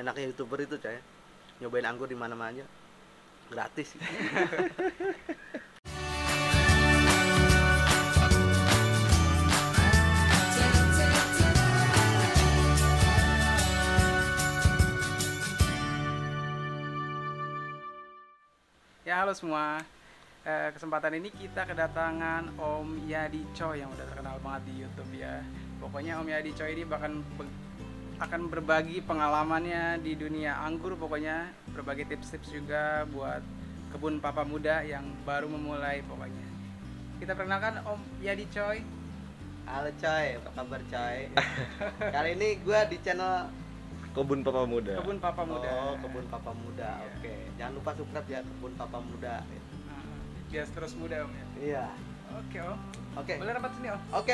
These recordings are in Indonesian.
Enaknya YouTuber itu coy, nyobain anggur di mana-mana gratis. Ya halo semua, kesempatan ini kita kedatangan Om Yadi Choi yang udah terkenal banget di YouTube ya. Pokoknya Om Yadi Choi ini akan berbagi pengalamannya di dunia anggur, pokoknya berbagi tips-tips juga buat kebun papa muda yang baru memulai pokoknya. Kita perkenalkan Om Yadi Choi. Halo coy, apa kabar coy? Kali ini gue di channel Kebun Papa Muda. Kebun Papa Muda. Oh, Kebun Papa Muda. Iya. Oke. Jangan lupa subscribe ya Kebun Papa Muda. Biar terus muda Om ya. Iya. Oke Om. Oke. Boleh rapat sini Om. Oke.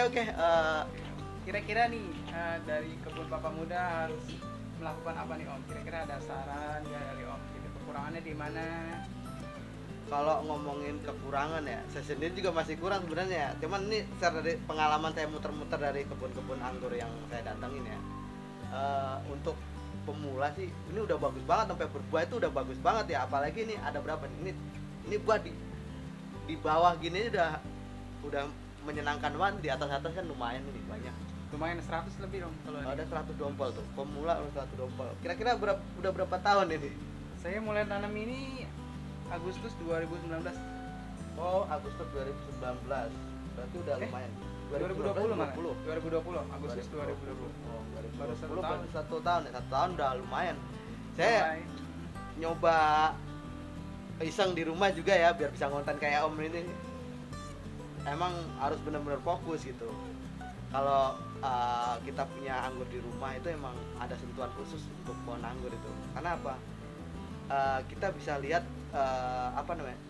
Kira-kira nih dari Kebun Papa Muda harus melakukan apa nih Om? Kira-kira ada saran nggak dari Om? Gitu, kekurangannya di mana? Kalau ngomongin kekurangan ya, saya sendiri juga masih kurang sebenarnya. Cuman ini share dari pengalaman saya muter-muter dari kebun-kebun anggur yang saya datengin ya. Untuk pemula sih ini udah bagus banget, sampai berbuah itu udah bagus banget ya. Apalagi ini ada berapa nih? Ini buah di bawah gini udah menyenangkan banget. Di atas kan lumayan nih banyak. Lumayan 100 lebih Om kalau ini. Ada 100 dompel tuh. Pemula udah 100 dompel. Kira-kira udah berapa tahun ini? Saya mulai tanam ini Agustus 2019. Oh, Agustus 2019. Berarti udah lumayan. 2020 malah. 2020, Agustus 2020. Oh, Baru 2020 1 tahun. baru 1 tahun ya. 1 tahun udah lumayan. Saya nyoba iseng di rumah juga ya biar bisa ngonten kayak Om ini. Emang harus benar-benar fokus gitu. Kalau kita punya anggur di rumah itu emang ada sentuhan khusus untuk pohon anggur itu. Karena apa? Kita bisa lihat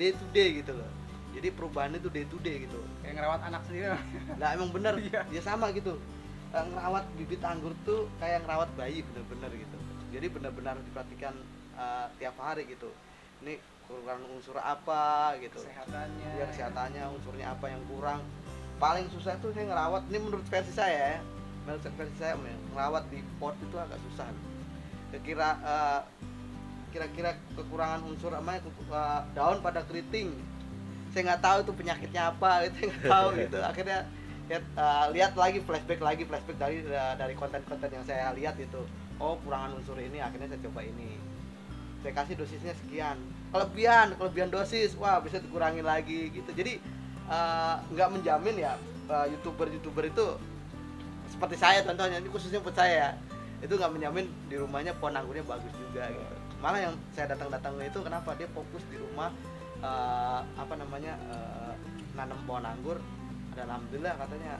day to day gitu loh. Jadi perubahan itu day to day gitu. Kayak ngerawat anak sendiri. Nah emang bener, Iya. ya sama gitu. Ngerawat bibit anggur tuh kayak ngerawat bayi bener-bener gitu. Jadi benar-benar diperhatikan tiap hari gitu. Ini kekurangan unsur apa gitu. Kesehatannya. Ya kesehatannya, unsurnya apa yang kurang. Paling susah tuh saya ngerawat, ini menurut versi saya ya. Menurut versi saya ngerawat di pot itu agak susah. Kira-kira kekurangan unsur daun pada keriting. Saya nggak tahu itu penyakitnya apa, itu nggak tahu gitu. Akhirnya lihat lagi flashback dari konten-konten yang saya lihat itu. Oh, kurangan unsur ini, akhirnya saya coba ini. Saya kasih dosisnya sekian. Kelebihan dosis, wah bisa dikurangi lagi gitu. Jadi nggak menjamin ya youtuber itu seperti saya contohnya, ini khususnya buat saya ya. Itu nggak menjamin di rumahnya pohon anggurnya bagus juga gitu. Malah yang saya datang itu kenapa dia fokus di rumah nanam pohon anggur, dan alhamdulillah katanya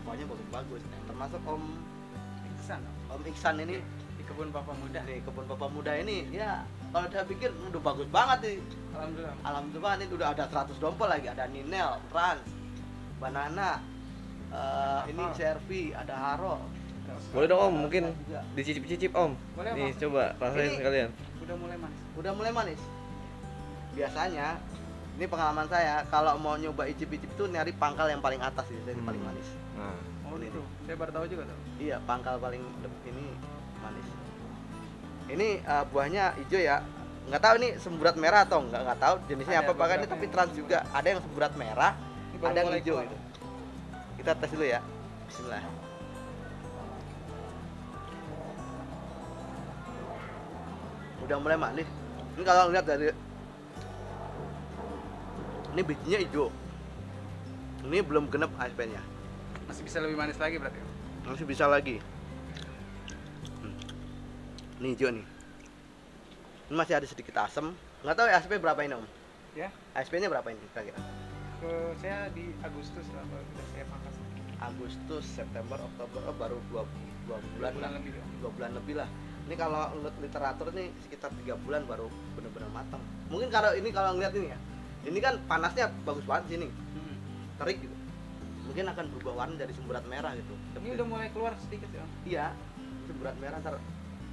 pohonnya bagus-bagus. Termasuk Om Iksan ini di Kebun Papa Muda. di Kebun Papa Muda ini ya, kalau saya pikir udah bagus banget nih. Alhamdulillah ini udah ada 100 dompel lagi, ada Ninel, Trans, Banana, ini Servi, ada Haro. Boleh dong Om, mungkin Juga. dicicip-cicip Om. Boleh, Nih Om. coba rasain Ini- sekalian. Udah mulai manis. Biasanya ini pengalaman saya, kalau mau nyoba icip-icip itu nyari pangkal yang paling atas sih, jadi paling manis. Nah, Oh gitu. Saya baru tahu juga tuh. Iya, pangkal paling ini manis. Ini buahnya hijau ya. Nggak tahu ini semburat merah atau nggak tahu jenisnya Ada apa pakai beberapa tapi yang trans juga. Ada yang semburat merah, Ini baru ada yang mulai hijau keluar. gitu. Kita tes dulu ya. Bismillah. Udah mulai manis. Ini kalau lihat dari ini bijinya hijau. Ini belum genep ASP-nya. Masih bisa lebih manis lagi berarti. Masih bisa lagi. Ini hijau nih. Ini masih ada sedikit asam. Nggak tahu ya ASP berapa ini Om? Ya. ASP-nya berapa ini kira-kira? Saya di Agustus lah baru udah saya pangkas. Agustus, September, Oktober, baru 2 bulan Bulan lah. lebih dong. 2 bulan lebih lah. Ini kalau menurut literatur nih sekitar 3 bulan baru benar-benar matang. Mungkin kalau ngeliat ini ya. Ini kan panasnya bagus banget sini. Terik gitu. Mungkin akan berubah warna dari semburat merah gitu. Ini udah mulai keluar sedikit ya. Iya, semburat merah ntar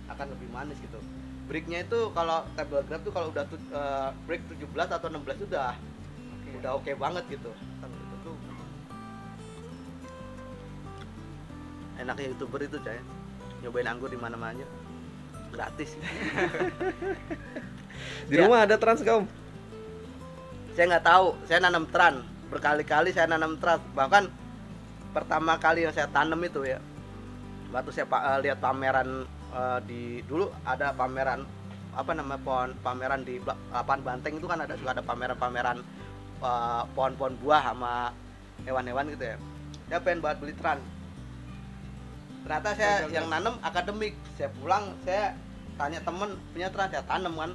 akan lebih manis gitu. Breaknya itu kalau table grab tuh kalau udah break 17 atau 16 udah oke banget gitu. Itu tuh enaknya YouTuber itu coy, nyobain anggur di mana-mana. gratis. Di Ya. rumah ada trans gak, Om? Saya nggak tahu, saya nanam teran berkali-kali, saya nanam teran. Bahkan pertama kali yang saya tanam itu ya, waktu saya lihat pameran di dulu ada pameran apa namanya pameran di lapangan Banteng itu kan ada juga ada pameran-pameran pohon-pohon buah sama hewan-hewan gitu ya. Saya pengen banget beli teran. Ternyata saya yang nanam akademik. Saya pulang, saya tanya temen punya teran, saya tanam kan.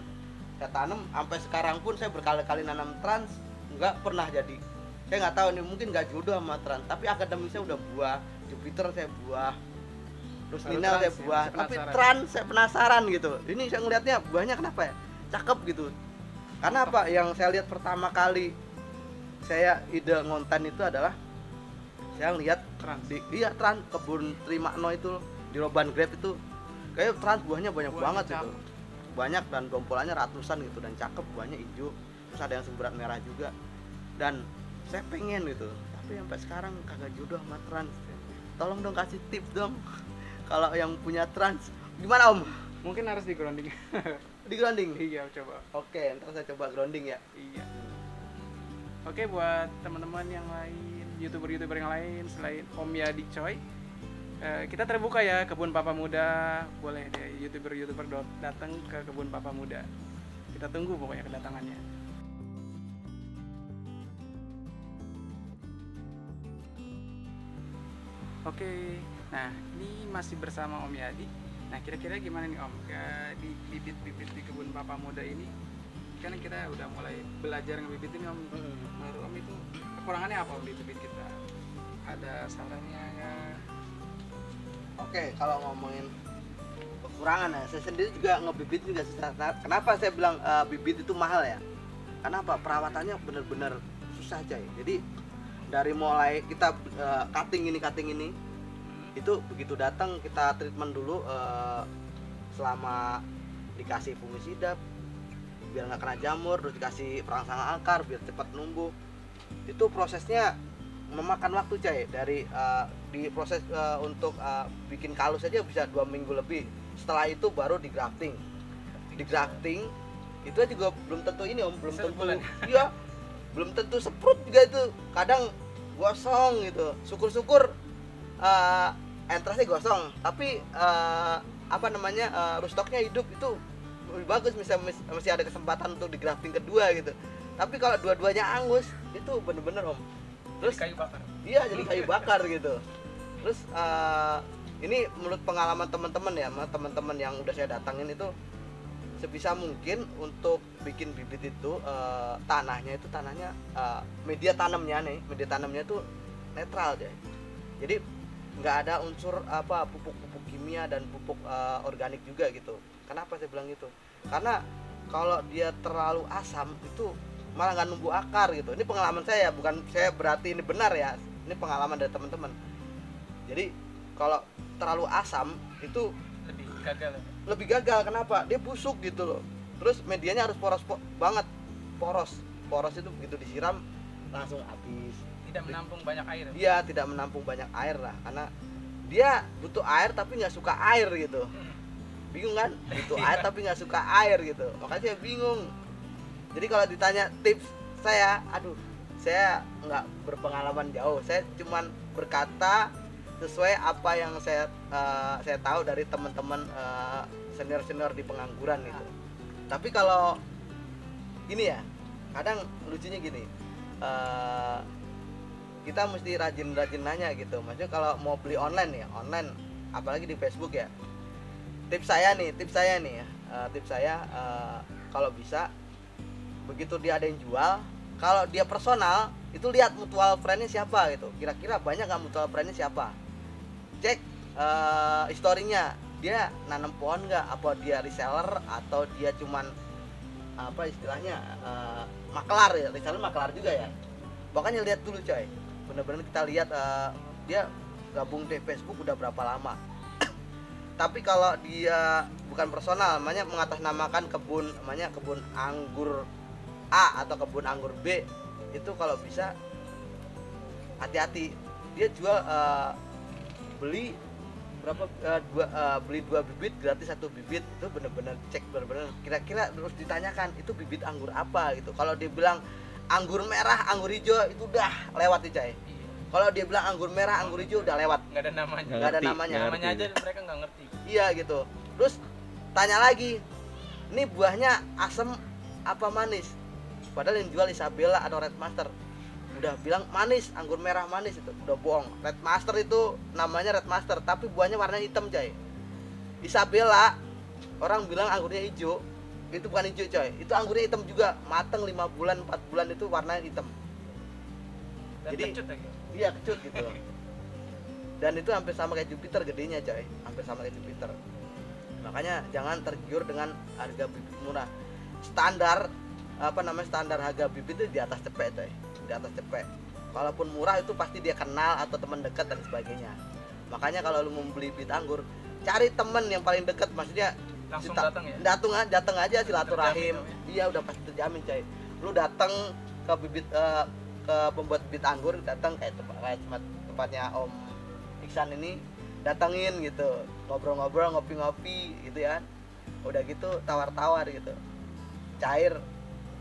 Saya tanam sampai sekarang pun saya berkali-kali nanam trans nggak pernah jadi. Saya nggak tahu nih, mungkin nggak jodoh sama trans, tapi akademik saya udah buah, Jupiter saya buah, terus Baru Nina trans saya ya, buah, masih tapi penasaran. trans saya penasaran gitu. Ini saya ngelihatnya buahnya kenapa ya cakep gitu. Karena apa yang saya lihat pertama kali saya ide ngonten itu adalah saya lihat Trans. iya trans kebun Trimakno itu di Roban Grape itu kayak trans buahnya banyak Buahnya banget cakep. gitu, banyak dan gompolannya ratusan gitu dan cakep, buahnya hijau, terus ada yang semburat merah juga, dan saya pengen gitu, tapi sampai sekarang kagak jodoh sama trans. Tolong dong kasih tips dong kalau yang punya trans gimana Om? Mungkin harus di grounding. Di grounding? Iya, coba. Oke, ntar saya coba grounding ya. Iya. Oke, buat teman-teman yang lain, youtuber yang lain selain Om Yadi Choi, kita terbuka ya kebun Papa Muda. Boleh deh youtuber datang ke kebun Papa Muda. Kita tunggu pokoknya kedatangannya. Oke, nah ini masih bersama Om Yadi. Nah kira-kira gimana nih Om, di bibit-bibit di kebun Papa Muda ini? Kan kita udah mulai belajar ngebibitin Om. Menurut Om itu kekurangannya apa Om di bibit kita? Ada sarannya ya? Oke, kalau ngomongin kekurangan ya, saya sendiri juga ngebibit juga susah. Kenapa saya bilang bibit itu mahal ya? Kenapa? Perawatannya bener-bener susah coy. Jadi dari mulai kita cutting ini itu begitu datang kita treatment dulu selama dikasih fungisida biar nggak kena jamur, terus dikasih perangsang akar biar cepat numbuh. Itu prosesnya memakan waktu coy, dari di proses untuk bikin kalus aja bisa 2 minggu lebih. Setelah itu baru di grafting itu juga belum tentu ini Om, belum tentu Sebulan. iya, belum tentu seprut juga itu, kadang gosong gitu. Syukur-syukur entrasnya gosong tapi apa namanya rootstocknya hidup, itu lebih bagus, masih ada kesempatan untuk di grafting kedua gitu. Tapi kalau dua-duanya angus itu bener-bener Om, terus Kayu bakar. iya jadi kayu bakar gitu. Terus ini menurut pengalaman teman-teman ya, teman-teman yang udah saya datangin itu, sebisa mungkin untuk bikin bibit itu tanahnya media tanamnya itu netral deh. Jadi nggak ada unsur apa pupuk kimia dan pupuk organik juga gitu. Kenapa saya bilang gitu? Karena kalau dia terlalu asam itu malah nggak numbuh akar gitu. Ini pengalaman saya, bukan saya berarti ini benar ya. Ini pengalaman dari teman-teman. Jadi kalau terlalu asam itu lebih gagal. Kenapa? Dia busuk gitu loh. Terus medianya harus poros banget, poros itu begitu disiram langsung habis. Tidak menampung banyak air. Dia tidak menampung banyak air lah, karena dia butuh air tapi nggak suka air gitu. Bingung kan? Butuh air tapi nggak suka air gitu. Makanya saya bingung. Jadi kalau ditanya tips saya, saya nggak berpengalaman jauh. Saya cuman berkata sesuai apa yang saya tahu dari teman-teman senior di pengangguran itu. Tapi kalau gini ya, kadang lucunya gini, kita mesti rajin nanya gitu. Maksudnya kalau mau beli online apalagi di Facebook ya, tips saya kalau bisa begitu dia ada yang jual, kalau dia personal itu lihat mutual friend-nya siapa gitu, kira-kira banyak nggak mutual friend-nya siapa, cek historinya, dia nanam pohon nggak, apa dia reseller atau dia cuman apa istilahnya makelar ya, reseller makelar juga ya. Pokoknya lihat dulu coy, bener-bener kita lihat dia gabung di Facebook udah berapa lama. Tapi kalau dia bukan personal, namanya mengatasnamakan kebun anggur A atau kebun anggur B, itu kalau bisa hati-hati. Dia jual beli berapa beli 2 bibit gratis 1 bibit, itu bener-bener cek bener-bener kira-kira terus ditanyakan itu bibit anggur apa gitu. Kalau dia bilang anggur merah, anggur hijau itu udah lewat nih, Cai. Kalau dia bilang anggur merah, anggur hijau udah lewat. Nggak ada namanya. Nggak ada namanya. Namanya aja mereka nggak ngerti. Iya gitu. Terus tanya lagi, ini buahnya asam apa manis? Padahal yang jual Isabella atau Red Master udah bilang manis, anggur merah manis, itu udah bohong. Red Master itu namanya Red Master tapi buahnya warna hitam, Cai. Isabella orang bilang anggurnya hijau, itu bukan hijau, Cai. Itu anggurnya hitam juga, mateng 5 bulan 4 bulan itu warnanya hitam. Dan Jadi kecut lagi. iya kecut gitu. Dan itu hampir sama kayak Jupiter gedenya, Coy. Hampir sama kayak Jupiter. Makanya jangan tergiur dengan harga bibit murah. Standar standar harga bibit itu di atas cepet, Coy. Di atas cepet. Kalaupun murah itu pasti dia kenal atau teman dekat dan sebagainya. Makanya kalau lu mau beli bibit anggur, cari temen yang paling dekat, maksudnya Langsung datang ya. Datang aja silaturahim. Terjamin, Iya udah pasti terjamin, Coy. Lu datang ke bibit ke pembuat bibit anggur, datang kayak tempatnya Om Iksan ini, datengin gitu, ngobrol-ngobrol, ngopi-ngopi gitu ya. Udah gitu tawar-tawar gitu, cair,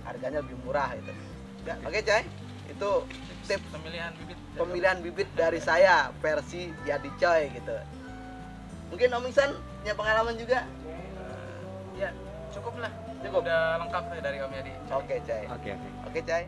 harganya lebih murah gitu. Oke, Cai, itu tips pemilihan bibit dari saya versi Yadi Coy gitu. Mungkin Om Iksan punya pengalaman juga? Ya cukup lah. Cukup. Udah lengkap dari Om Yadi. Oke, Cai. Oke. Oke, Cai.